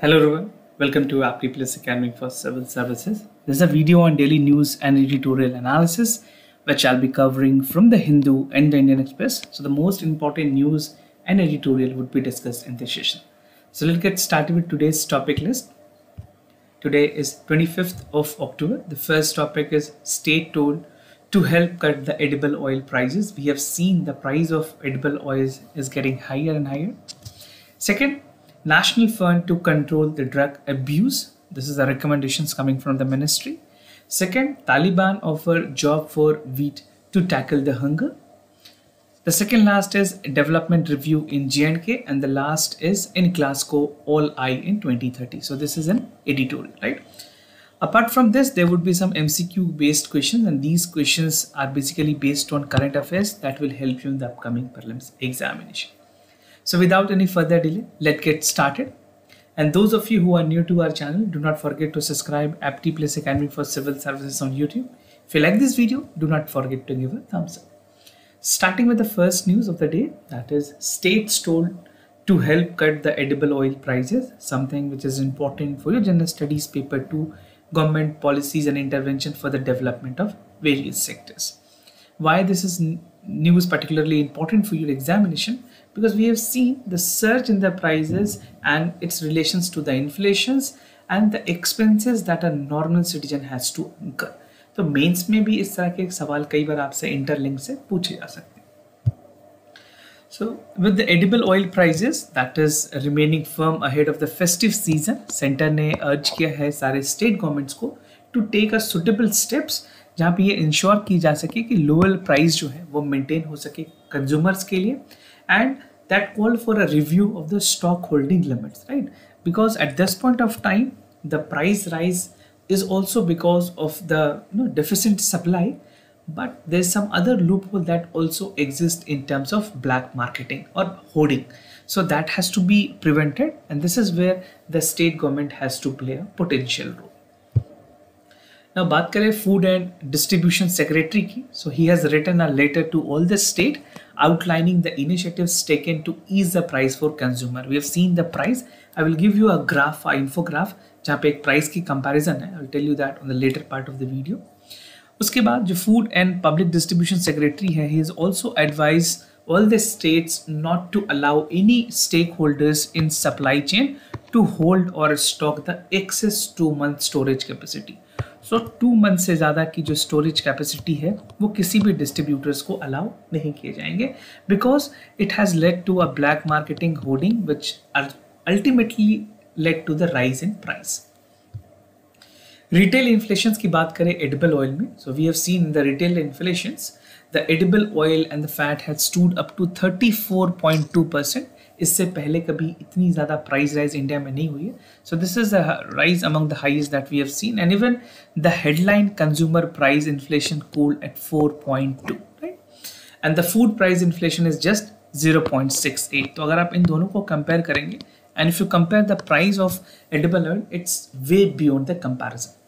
Hello everyone, welcome to Aptly Plus Academy for Civil Services. This is a video on daily news and editorial analysis which I'll be covering from the Hindu and the Indian Express. So the most important news and editorial would be discussed in this session. So let's get started with today's topic list. Today is 25th of October. The first topic is state told to help cut the edible oil prices. We have seen the price of edible oils is getting higher and higher. Second, National Fund to control the drug abuse. This is the recommendations coming from the ministry. Second, Taliban offer job for wheat to tackle the hunger. The second last is development review in J&K, and the last is in Glasgow all eye in 2030. So this is an editorial, right? Apart from this, there would be some MCQ based questions, and these questions are basically based on current affairs that will help you in the upcoming prelims examination. So without any further delay, let's get started. And those of you who are new to our channel, do not forget to subscribe Aptly Plus Academy for Civil Services on YouTube. If you like this video, do not forget to give a thumbs up. Starting with the first news of the day, that is states told to help cut the edible oil prices, something which is important for your general studies paper 2, government policies and intervention for the development of various sectors. Why this is news particularly important for your examination? Because we have seen the surge in the prices and its relations to the inflations and the expenses that a normal citizen has to incur. तो mains में भी इस तरह के सवाल कई बार आपसे interlink से पूछे जा सकते हैं. So with the edible oil prices that is remaining firm ahead of the festive season, centre ने अर्ज किया है सारे स्टेट गवर्नमेंट्स को to take a suitable steps जहाँ पे ये इंश्योर की जा सके कि लोअर प्राइस जो है वो मेंटेन हो सके कंज्यूमर्स के लिए. And that called for a review of the stock holding limits, right? Because at this point of time, the price rise is also because of the deficient supply, but there's some other loophole that also exists in terms of black marketing or hoarding. So that has to be prevented, and this is where the state government has to play a potential role. Now बात करें food and distribution secretary की. So he has written a letter to all the state outlining the initiatives taken to ease the price for consumer. We have seen the price. I will give you a graph, a infograph जहाँ पे एक price की comparison है. I will tell you that on the later part of the video. उसके बाद जो food and public distribution secretary है, he has also advised all the states not to allow any stakeholders in supply chain to hold or stock the excess 2-month storage capacity. So 2 month से ज़्यादा की जो storage capacity है वो किसी भी distributors को अलाउ नहीं किए जाएंगे, because it has led to a black marketing hoarding which ultimately led to the rise in price. Retail inflation की बात करें एडिबल ऑयल में, so we have seen the retail inflations the edible oil and the fat has stood up to 34.2%. इससे पहले कभी इतनी ज़्यादा price rise India में नहीं हुई है. So this is the rise among the highest that we have seen, and even the headline consumer price inflation cooled at 4.2, right, and the food price inflation is just 0.68. तो अगर आप इन दोनों को कंपेयर करेंगे, and if you compare the price of edible oil, it's way beyond the comparison.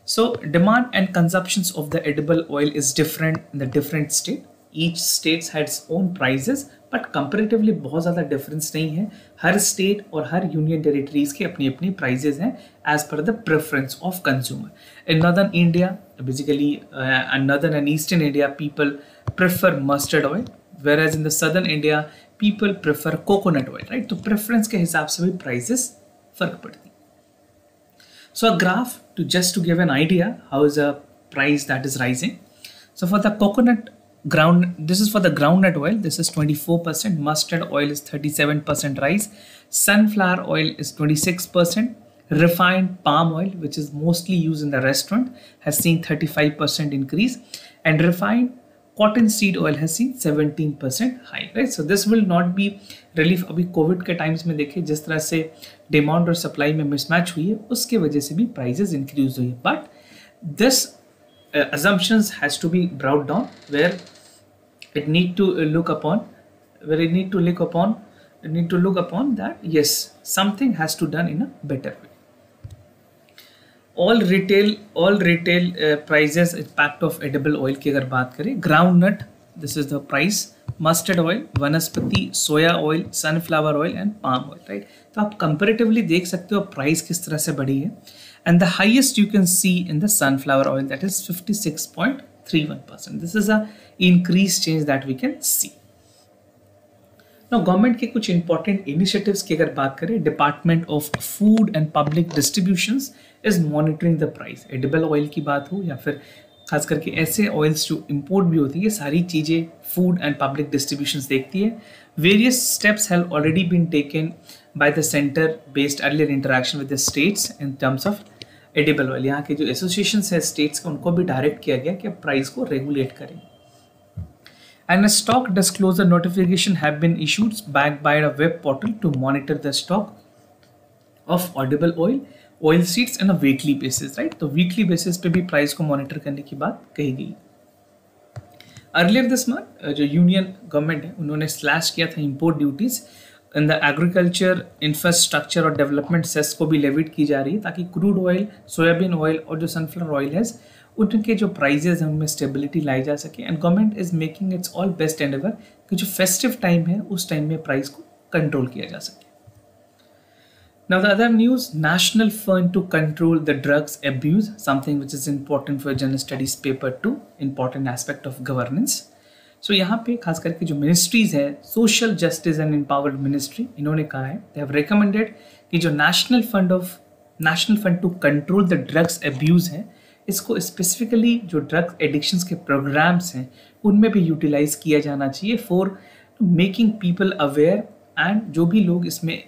So demand and consumptions of the edible oil is different in the different state. Each state has its own prices, but comparatively बहुत ज़्यादा difference नहीं है. हर state और हर union territories के अपनी अपनी prices हैं as per the preference of consumer. In northern India, basically and northern and eastern India, people prefer mustard oil, whereas in the southern India, people prefer coconut oil, right? तो preference के हिसाब से भी prices फर्क पड़ती है. So a graph just to give an idea how is a price that is rising. So for the coconut this is for the groundnut oil, this is 24%, mustard oil is 37% rise, sunflower oil is 26%, refined palm oil, which is mostly used in the restaurant, has seen 35% increase, and refined cotton seed oil has seen 17% high, right? So this will not be relief. अभी Covid के times में देखें जिस तरह से demand और supply में mismatch हुई है, उसके वजह से भी प्राइसेस इंक्रीज हुई है. But this assumptions has to be brought down where it need to look upon that yes, something has to done in a better way. all retail prices impact of edible oil की अगर बात करें, groundnut, this is the price mustard oil, vanaspati, soya oil, sunflower oil and palm oil, right. तो आप comparatively देख सकते हो price किस तरह से बढ़ी है। And the highest you can see in the sunflower oil, that is 56.31%. This is a increase change that we can see. Now government के कुछ इंपॉर्टेंट इनिशिएटिव्स की अगर बात करें, department of food and public distributions is monitoring the price. Edible oil की बात हो या फिर खास करके ऐसे ऑयल्स जो इंपोर्ट भी होती है, सारी चीज़ें फूड एंड पब्लिक डिस्ट्रीब्यूशंस देखती है। Various steps have already been taken by the centre based earlier interaction with the states in terms of edible oil. यहाँ के जो एसोसिएशन है स्टेट्स के, उनको भी डायरेक्ट किया गया कि प्राइस को रेगुलेट करें। And a stock disclosure notification have been issued backed by a web portal to monitor the stock of edible oil seeds on a weekly basis, right? तो weekly basis पे भी price को monitor करने की बात कही गई। अर्लियर दिस मंथ जो यूनियन गवर्नमेंट है उन्होंने स्लैश किया था import duties in the agriculture, infrastructure और डेवलपमेंट सेस को भी लेविट की जा रही है, ताकि क्रूड ऑयल, सोयाबीन ऑयल और जो सनफ्लावर ऑयल है उनके जो प्राइजेस हैं उनमें स्टेबिलिटी लाई जा सके। And government is making it's all best Endeavour कि जो फेस्टिव टाइम है उस टाइम में प्राइस को कंट्रोल किया जा सके। Now the other news, National Fund to Control the Drugs Abuse, something which is important for General Studies paper 2, important aspect of governance. So यहाँ पे खास करके जो मिनिस्ट्रीज है, social justice and empowered ministry, इन्होंने कहा है, they have recommended कि जो national fund to control the drugs abuse है, इसको स्पेसिफिकली जो ड्रग एडिक्शंस के प्रोग्राम्स हैं उनमें भी यूटिलाइज किया जाना चाहिए for making people aware, and जो भी लोग इसमें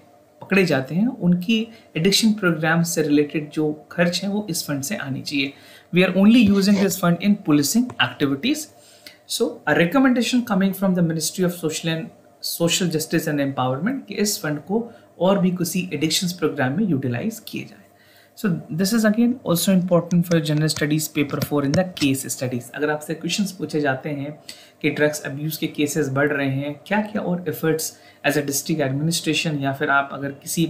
पकड़े जाते हैं उनकी एडिक्शन प्रोग्राम से रिलेटेड जो खर्च है वो इस फंड से आनी चाहिए। We are only using this fund in policing activities. So a recommendation coming from the ministry of social justice and empowerment कि इस फंड को और भी किसी एडिक्शंस प्रोग्राम में यूटिलाइज किए जाए। So this is again also important for general studies paper 4 in the case studies. अगर आपसे क्वेश्चंस पूछे जाते हैं कि ड्रग्स अब्यूज़ के केसेस बढ़ रहे हैं, क्या क्या और efforts as a district administration या फिर आप अगर किसी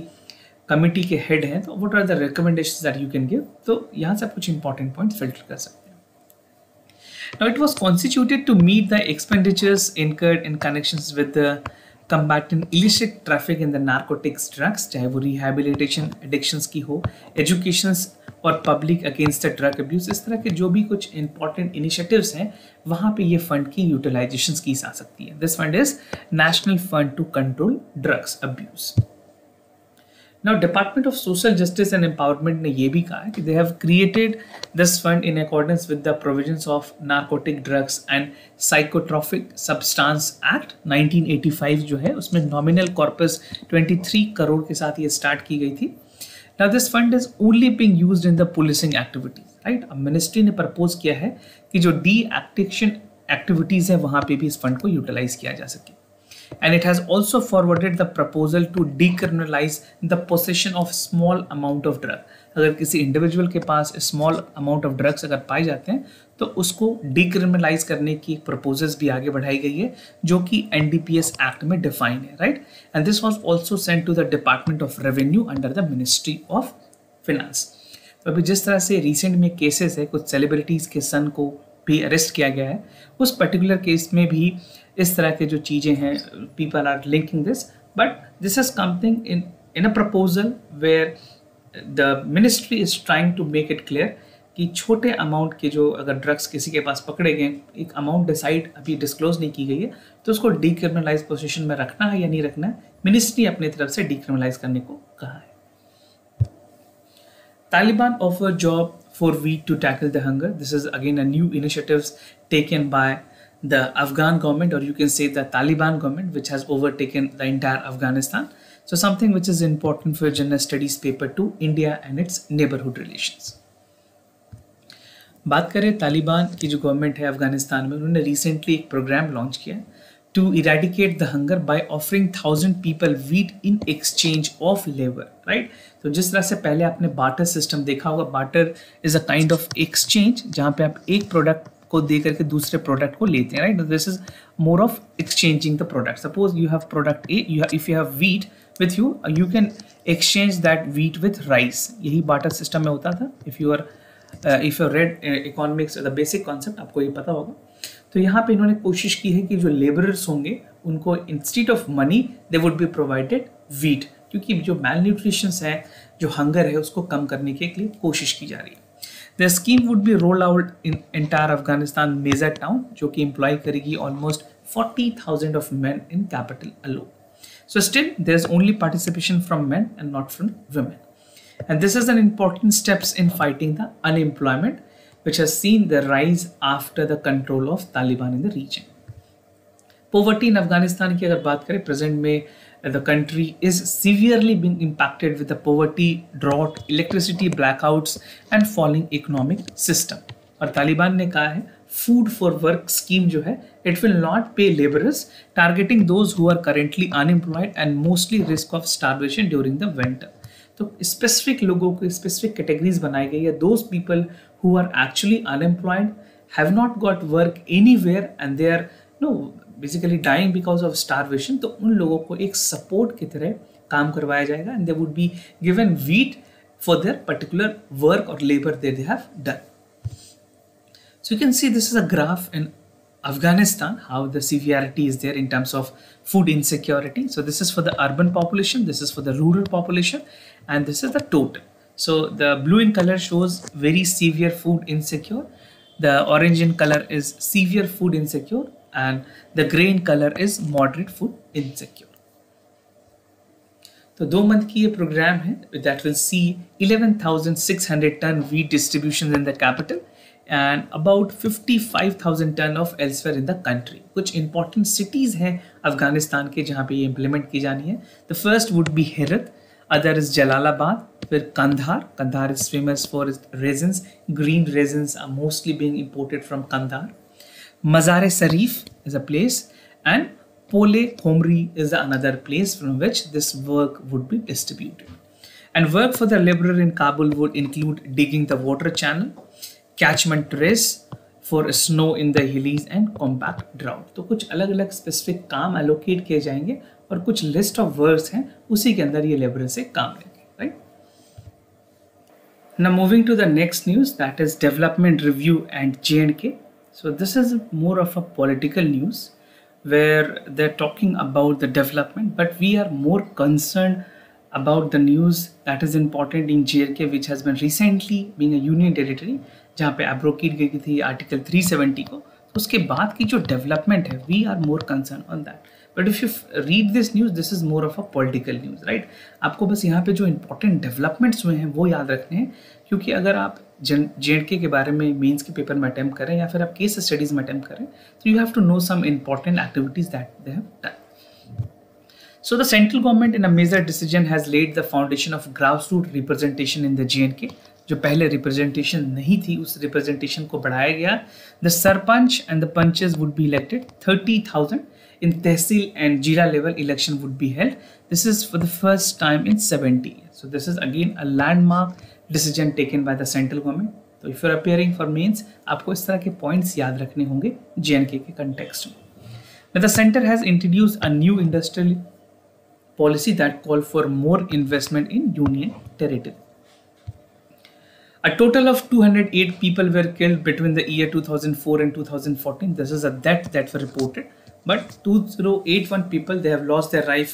कमिटी के हेड हैं तो what are the recommendations that you can give, तो यहाँ से आप कुछ इंपॉर्टेंट पॉइंट्स फिल्टर कर सकते हैं। Now it was constituted to meet the expenditures incurred in connections with the combating illicit traffic in the narcotics drugs, चाहे वो rehabilitation addictions की हो, educations और public against the drug abuse, इस तरह के जो भी कुछ important initiatives हैं वहाँ पे ये fund की utilizations की जा सकती है। This fund is National Fund to Control Drugs Abuse. Now Department of Social Justice and Empowerment ने ये भी कहा है कि they have created this fund in accordance with the provisions of Narcotic Drugs and Psychotropic Substance Act 1985 जो है उसमें nominal corpus 23 crore के साथ ये स्टार्ट की गई थी। Now this fund is only being used in the policing activities, right? अब मिनिस्ट्री ने प्रपोज किया है कि जो डी-एक्टिक्शन एक्टिविटीज है वहाँ पे भी इस फंड को यूटिलाइज किया जा सके। And it has also forwarded the proposal to decriminalize the possession of small amount of drug. अगर किसी इंडिविजुअल के पास स्मॉल अमाउंट ऑफ ड्रग्स अगर पाए जाते हैं तो उसको डिक्रिमिनलाइज करने की प्रपोजल्स भी आगे बढ़ाई गई है जो कि NDPS एक्ट में डिफाइन है, right. And this was also sent to the department of revenue under the ministry of finance. तो अभी जिस तरह से रिसेंट में केसेस है, कुछ सेलिब्रिटीज के सन को भी अरेस्ट किया गया है, उस पर्टिकुलर केस में भी इस तरह के जो चीज़ें हैं people are linking this, but this is something in a proposal where the ministry is trying to make it clear कि छोटे अमाउंट के जो अगर ड्रग्स किसी के पास पकड़े गए, एक अमाउंट डिसाइड अभी डिस्क्लोज नहीं की गई है, तो उसको डीक्रिमिनलाइज पोजीशन में रखना है या नहीं रखना है, मिनिस्ट्री अपनी तरफ से डीक्रिमिनलाइज करने को कहा है। Taliban offer job for week to tackle the hunger. This is again a new initiative taken by the Afghan government, or you can say the Taliban government, which has overtaken the entire Afghanistan. So something which is important for general studies paper 2, India and its neighborhood relations. बात करें तालिबान की जो government है अफगानिस्तान में, उन्होंने recently एक programme launch किया to eradicate the hunger by offering 1000 people wheat in exchange of labor, right? तो जिस तरह से पहले आपने बार्टर सिस्टम देखा होगा, barter is a kind of exchange जहाँ पे आप एक प्रोडक्ट को दे करके दूसरे प्रोडक्ट को लेते हैं, right? This is more of exchanging the product. Suppose you have product A, if you have wheat with you can exchange that wheat with rice. यही बार्टर सिस्टम में होता था। If you read economics the basic concept आपको ये पता होगा। तो यहाँ पे इन्होंने कोशिश की है कि जो लेबरर्स होंगे उनको instead of money they would be provided wheat, क्योंकि जो मैल न्यूट्रिशन है, जो हंगर है, उसको कम करने के लिए कोशिश की जा रही है। The scheme would be roll out in entire Afghanistan major town, जो कि एम्प्लॉय करेगी almost 40,000 of man in capital alone. So still there's only participation from men and not from women. And this is an important steps in fighting the unemployment which has seen the rise after the control of Taliban in the region. Poverty in Afghanistan की अगर बात करें present में the country is severely being impacted with the poverty, drought, electricity blackouts and falling economic system. और तालिबान ने कहा है food for work scheme जो है it will not pay labourers targeting those who are currently unemployed and mostly risk of starvation during the winter. तो specific लोगों को specific categories बनाई गई है. Those people who are actually unemployed have not got work anywhere and they are basically dying because of starvation. तो उन लोगों को एक सपोर्ट की तरह काम करवाया जाएगा and they would be given wheat for their particular work और labour they have done. So you can see this is a graph in Afghanistan, how the severity is there in terms of food insecurity. So this is for the urban population, this is for the rural population, and this is the total. So the blue in color shows very severe food insecure, the orange in color is severe food insecure, and the gray in color is moderate food insecure. तो 2 month की ये programme है that will see 11,600 ton wheat distribution in the capital and about 55,000 ton of elsewhere in the country. कुछ important cities हैं अफगानिस्तान के जहाँ पे ये implement की जानी है. The first would be Herat, other is Jalalabad, फिर Kandahar. Kandahar is famous for its raisins. Green raisins are mostly being imported from Kandahar. Mazar-e-Sharif is a place and Pole Khomri is another place from which this work would be distributed. And work for the laborer in Kabul would include digging the water channel, catchment trace for snow in the hills and compact drought. तो कुछ अलग अलग specific काम allocate किए जाएंगे और कुछ list of words हैं उसी के अंदर ये लेबर से काम लेंगे. Right. Now moving to the next news that is development review and J&K. So this is more of a political news where they are talking about the development but we are more concern about the news that is important in J&K which has been recently being a union territory जहाँ पे एब्रोकेट गई थी article 370 को. तो उसके बाद की जो डेवलपमेंट है we are more concern on that. But if you read this news this is more of a political news. Right. आपको बस यहाँ पे जो इंपॉर्टेंट डेवलपमेंट्स हुए हैं वो याद रखने हैं, क्योंकि अगर आप J&K के बारे में मेंस के पेपर में अटेम्प्ट करें या फिर आप केस स्टडीज़ में अटेम्प्ट करें तो you have to know some important activities that they have done. So the central government in a major decision has laid the foundation of grassroots representation in the J&K. जो पहले representation नहीं थी उस representation को बढ़ाया गया. The sarpanch and the punches would be elected. 30,000 in tehsil and jila level election would be held. This is for the first time in 70 years. So this is again a landmark decision taken by the central government. So if you are appearing for mains, आपको इस तरह के points याद रखने होंगे J&K के context में. Now the center has introduced a new industrial policy that call for more investment in union territory. A total of 208 people were killed between the year 2004 and 2014. This is a death that were reported, but 2081 people they have lost their life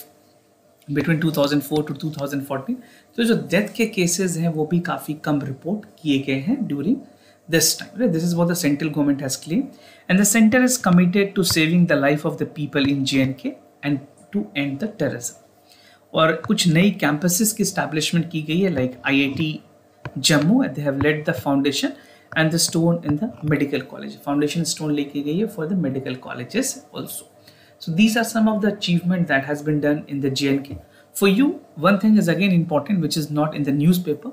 between 2004 to 2014. तो जो death के cases हैं वो भी काफ़ी कम report किए गए हैं during this time. Right? This is what the central government has claimed, and the center is committed to saving the life of the people in J&K and to end the terrorism. और कुछ नई campuses की establishment की गई है like IIT Jammu. They have laid the foundation and the stone in the medical college. Foundation stone लेके गई है for the medical colleges also. So these are some of the achievement that has been done in the J&K. For you one thing is again important which is not in the news paper.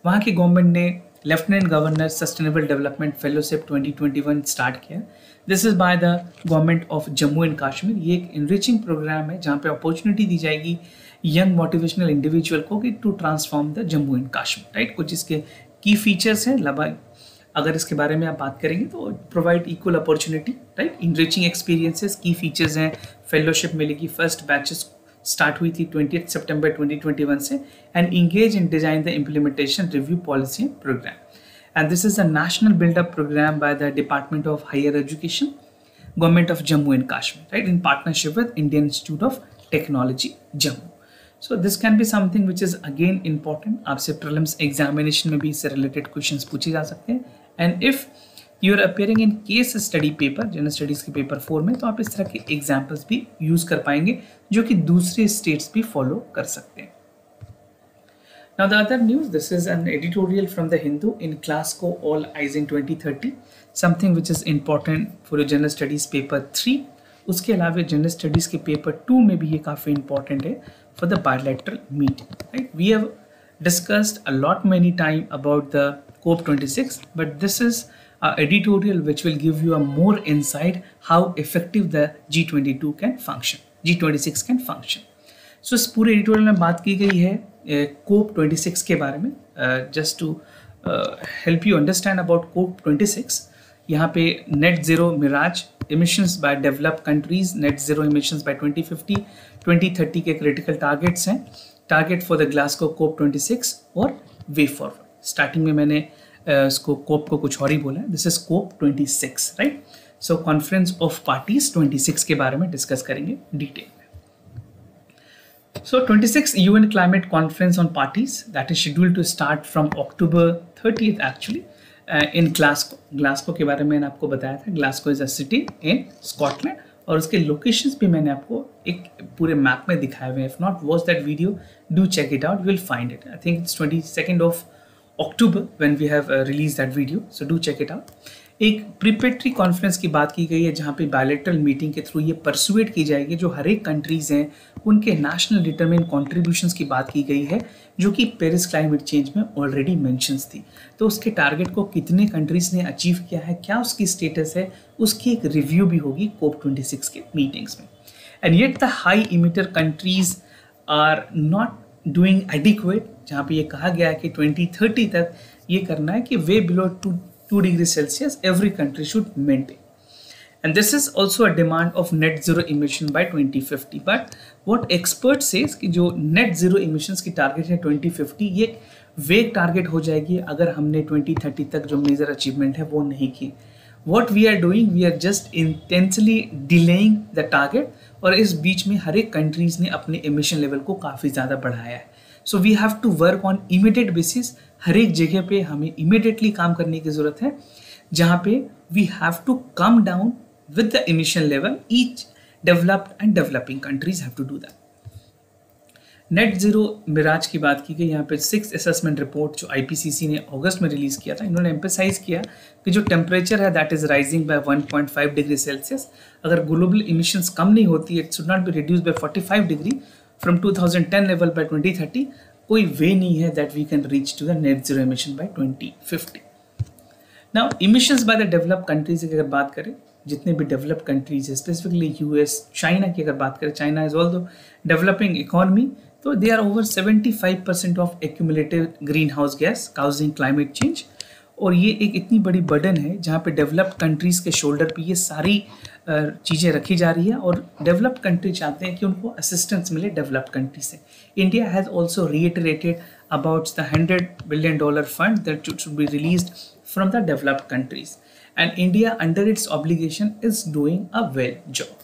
वहाँ की government ने lieutenant governor sustainable development fellowship 2021 start किया. This is by the government of Jammu and Kashmir. ये एक enriching programme है जहाँ पे opportunity दी जाएगी यंग मोटिवेशनल इंडिविजुअल को कि to transform the Jammu and Kashmir. Right. कुछ इसके की फीचर्स हैं. अगर इसके बारे में आप बात करेंगे तो provide equal opportunity. Right. Enriching experiences की फीचर्स हैं. फेलोशिप मिलेगी. फर्स्ट बैचेस स्टार्ट हुई थी 20 सितंबर 2021 से and engage in design the implementation review policy programme. And this is a national buildup programme by the department of higher education Government of Jammu and Kashmir, right, in partnership with Indian Institute of Technology, Jammu. So this can be something which is again important. आपसे prelims examination में भी इससे related questions पूछे जा सकते हैं. And if you are appearing in case study paper, general studies के paper 4 में, तो आप इस तरह के एग्जाम्पल्स भी यूज कर पाएंगे जो कि दूसरे स्टेट्स भी फॉलो कर सकते हैं. Now the other news, this is an editorial from the Hindu in Glasgow All Eyes in 2030, something which is important for your general studies paper 3. उसके अलावा जनरल स्टडीज के पेपर 2 में भी ये काफ़ी इंपॉर्टेंट है for the bilateral meeting, right? We have discussed a lot many time about the COP26, but this is an editorial which will give you a more insight how effective the G22 can function, G26 can function. So इस पूरे editorial में बात की गई है COP26 के बारे में. Just to help you understand about COP26, यहाँ पे net zero mirage emissions by developed countries, net zero emissions by 2050, 2030 के critical targets हैं. Target for the Glasgow COP26 और way forward. Starting में मैंने इसको COP को कुछ और ही बोला है. This is COP26, right? So Conference of Parties 26 के बारे में डिस्कस करेंगे डिटेल में. So 26 UN Climate Conference on Parties that is scheduled to start from October 30th actually. In Glasgow के बारे में मैंने आपको बताया था. Glasgow is a city in Scotland और उसके लोकेशंस भी मैंने आपको एक पूरे मैप में दिखाए हुए हैं. If not watch that video, do check it out, you will find it. I think it's 22nd of October when we have released that video, so do check it out. एक preparatory conference की बात की गई है जहाँ पे bilateral meeting के through ये परसुएट की जाएगी जो हर एक कंट्रीज़ हैं उनके नेशनल डिटरमिन कॉन्ट्रीब्यूशंस की बात की गई है जो कि पेरिस क्लाइमेट चेंज में ऑलरेडी मेंशंस थी. तो उसके टारगेट को कितने कंट्रीज़ ने अचीव किया है, क्या उसकी स्टेटस है, उसकी एक रिव्यू भी होगी COP26 के मीटिंग्स में. And yet the high emitter countries are not doing adequate, जहाँ पे ये कहा गया है कि 2030 तक ये करना है कि वे below 2 degrees Celsius every country should maintain. And this is also a demand of net zero emission by 2050. But what experts says कि जो net zero emissions की target है 2050 ये vague target हो जाएगी अगर हमने 2030 तक जो major achievement है वो नहीं की. What we are doing, we are just intensely delaying the target और इस बीच में हर एक countries ने अपने emission level को काफ़ी ज़्यादा बढ़ाया है. So we have to work on immediate basis. हर एक जगह पे हमें immediately काम करने की ज़रूरत है जहाँ पे we have to come down with the emission level. Each developed and developing countries have to do that. Net zero mirage की बात की गई. यहाँ पे 6th असेसमेंट रिपोर्ट जो IPCC ने अगस्त में रिलीज़ किया था, इन्होंने एम्फेसाइज किया कि जो टेम्परेचर है that is rising by 1.5 degree Celsius. अगर ग्लोबल इमिशंस कम नहीं होती, it should not be reduce by 45 degree from 2010 level by 2030. कोई वे नहीं है that we can reach to the net zero emission by 2050. Now emissions by the developed countries की अगर बात करें, जितने भी डेवलप्ड कंट्रीज है स्पेसिफिकली US, चाइना की अगर बात करें, China is also developing economy, तो they are over 75% of accumulative green house gas causing climate change. और ये एक इतनी बड़ी बर्डन है जहाँ पे डेवलप्ड कंट्रीज के शोल्डर पे ये सारी चीज़ें रखी जा रही है और डेवलप्ड कंट्री चाहते हैं कि उनको असिस्टेंस मिले डेवलप्ड कंट्री से. India has also reiterated about the $100 billion fund that should be released from the developed countries and India under its obligation is doing a well job.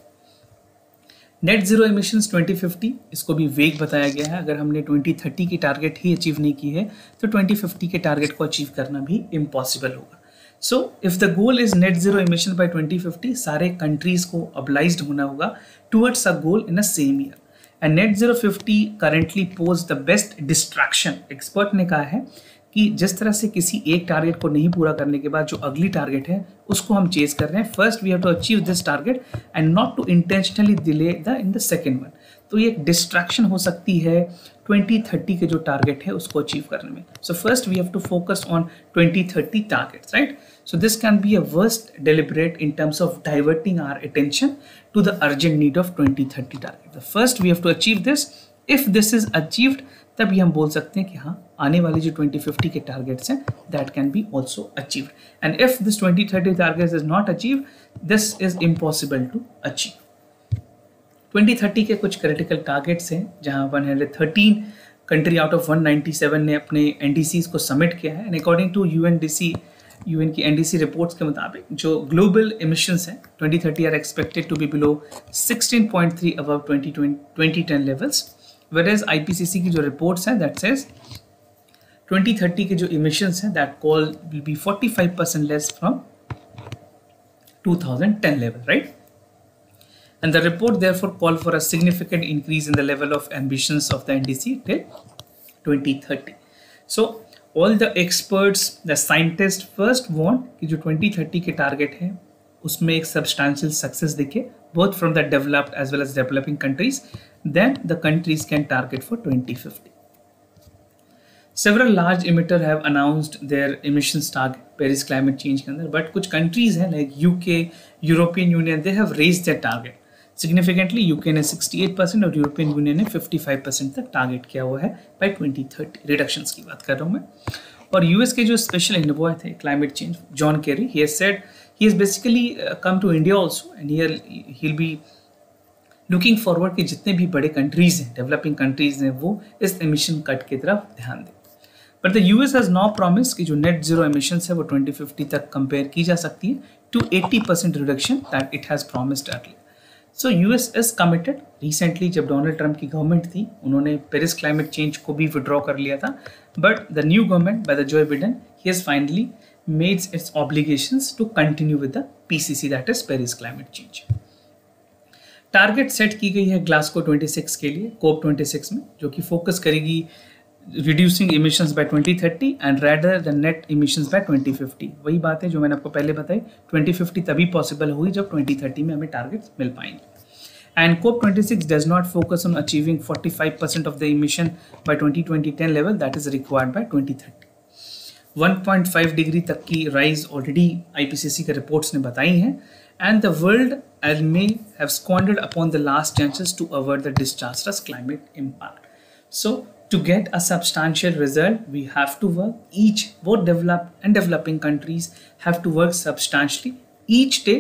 Net zero emissions 2050 इसको भी वेग बताया गया है. अगर हमने 2030 की टारगेट ही अचीव नहीं की है तो 2050 के टारगेट को अचीव करना भी इम्पॉसिबल होगा. So if the goal is net zero emission by 2050, सारे कंट्रीज को ऑब्लाइज्ड होना होगा towards a goal in a same year. And net zero 50 currently pose the best distraction. Expert ने कहा है कि जिस तरह से किसी एक टारगेट को नहीं पूरा करने के बाद जो अगली टारगेट है उसको हम चेज कर रहे हैं, first we have to achieve this target and not to intentionally delay the in the second one. तो ये एक डिस्ट्रैक्शन हो सकती है 2030 के जो टारगेट है उसको अचीव करने में. So first we have to focus on 2030 targets, right. So this can be a worst deliberate in terms of diverting our attention to the urgent need of 2030 target. The first we have to achieve this. If this is achieved, तभी हम बोल सकते हैं कि हाँ आने वाली जो 2050 के टारगेट्स हैं that can be also achieved. And if this 2030 target is not achieved, this is impossible to achieve. 2030 के कुछ critical targets हैं जहाँ 113 country out of 197 ने अपने NDCs को submit किया है. And according to UNDC UN की एनडीसी रिपोर्ट्स के मुताबिक जो ग्लोबल एमिशंस हैं 2030 are expected to be below 16.3 above 2010 levels, whereas IPCC की जो रिपोर्ट्स हैं दैट सेज 2030 के जो emissions हैं that call will be 45% less from 2010 level, right? And the report therefore called for a significant increase in the level of ambitions of the NDC till 2030. So all the experts, the scientists first want कि जो 2030 के target हैं उसमें एक substantial success दिखे both from the developed as well as developing countries. Then the countries can target for 2050. Several large emitters have announced their emissions target Paris climate change के अंदर, but कुछ countries हैं like UK, European Union, they have raised their target significantly. UK ने 68% और European Union ने 55% तक target किया हुआ है by 2030. रिडक्शंस की बात कर रहा हूँ मैं. और US के जो स्पेशल एनवॉय थे climate change John Kerry, he has said he has basically come to India also and he'll be looking forward कि जितने भी बड़े कंट्रीज हैं, डेवलपिंग कंट्रीज हैं, वो इस एमिशन कट की तरफ ध्यान दें. But the US has now promise कि जो नेट जीरो एमिशंस है वो 2050 तक कंपेयर की जा सकती है to 80% reduction that it has promised earlier. So US is committed. Recently जब डोनाल्ड ट्रंप की गवर्नमेंट थी उन्होंने पेरिस क्लाइमेट चेंज को भी विड्रॉ कर लिया था, but the new government by the Joe Biden he has finally made its obligations to continue with the PCC that is Paris climate change. Target set की गई है ग्लासगो 26 के लिए, कोप 26 में, जो कि फोकस करेगी reducing emissions by 2030 and rather the net emissions by 2050. वही बात है जो मैंने आपको पहले बताई, 2050 तभी पॉसिबल हुई जब 2030 में हमें टारगेट्स मिल पाएंगे. And COP 26 does not focus on achieving 45% of the emission by 2010 level that is required by 2030. 1.5 degree तक की राइज ऑलरेडी आईपीसीसी के रिपोर्ट्स ने बताई हैं. And the world may have squandered upon the last chances to avert the disastrous climate impact. So, to get a substantial result, we have to work both developed and developing countries have to work substantially each day.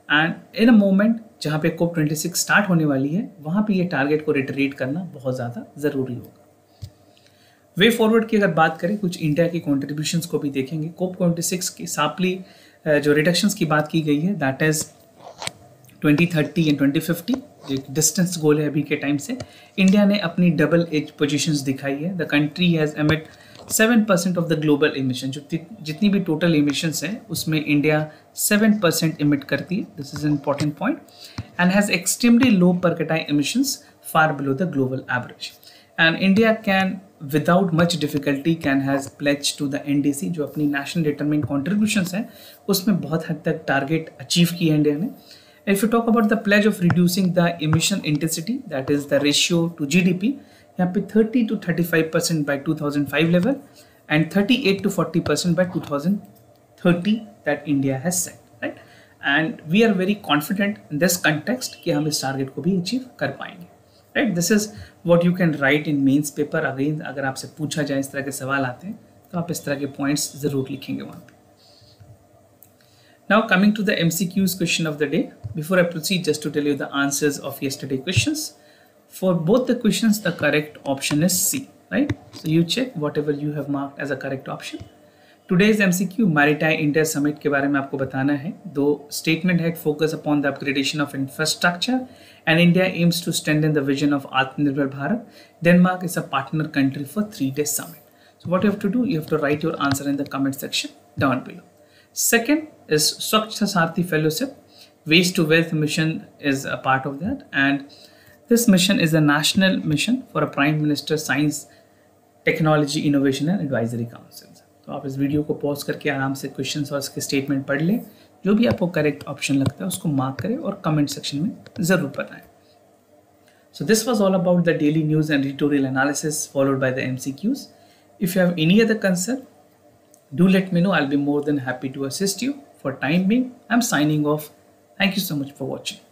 And in a moment, जहाँ पे COP26 start होने वाली है, वहाँ पे ये target को रिटरेट करना बहुत ज़्यादा ज़रूरी होगा. वे फॉरवर्ड की अगर बात करें, कुछ इंडिया की कॉन्ट्रीब्यूशंस को भी देखेंगे. COP26 की सापली जो रिडक्शंस की बात की गई है दैट इज 2030 एंड 2050, एक डिस्टेंस गोल है अभी के टाइम से. इंडिया ने अपनी डबल एज पोजीशंस दिखाई है. The country has emit 7% of the global emission. जो जितनी भी टोटल एमिशंस हैं उसमें इंडिया 7% इमिट करती है. This is an important point. And has extremely low per capita emissions far below the global average. And India can without much difficulty has pledged to the NDC, जो अपनी national determined contributions है उसमें बहुत हद तक target achieve किया India ने. If you talk about the pledge of reducing the emission intensity, that is the ratio to GDP, यहाँ पे 30 to 35% by 2005 level and 38 to 40% by 2030 that India has set, right? And we are very confident in this context कि हम इस target को भी achieve कर पाएंगे. Right, this is what you can write in mains paper. Again अगर आपसे पूछा जाए, इस तरह के सवाल आते हैं तो आप इस तरह के पॉइंट्स जरूर लिखेंगे वहाँ पे. Now coming to the MCQs question of the day. Before I proceed, just to tell you the answers of yesterday questions. For both the questions the correct option is C, right? So you check what ever you have marked as a correct option. Today's MCQ maritime India summit के बारे में आपको बताना है. दो statement है, focus upon the upgradation of infrastructure and India aims to strengthen the vision of Atmanirbhar Bharat. Denmark is a partner country for 3-day summit. So what you have to do, you have to write your answer in the comment section down below. Second is Swachh Sarthi Fellowship. Waste to Wealth mission is a part of that, and this mission is a national mission for a Prime Minister Science, Technology, Innovation and Advisory Council. तो आप इस video को pause करके आराम से questions और इसके statement पढ़ लें. जो भी आपको करेक्ट ऑप्शन लगता है उसको मार्क करें और कमेंट सेक्शन में ज़रूर बताएं. So this was all about the daily news and editorial analysis followed by the MCQs. If you have any other concern, do let me know. I'll be more than happy to assist you. For time being, I'm signing off. Thank you so much for watching.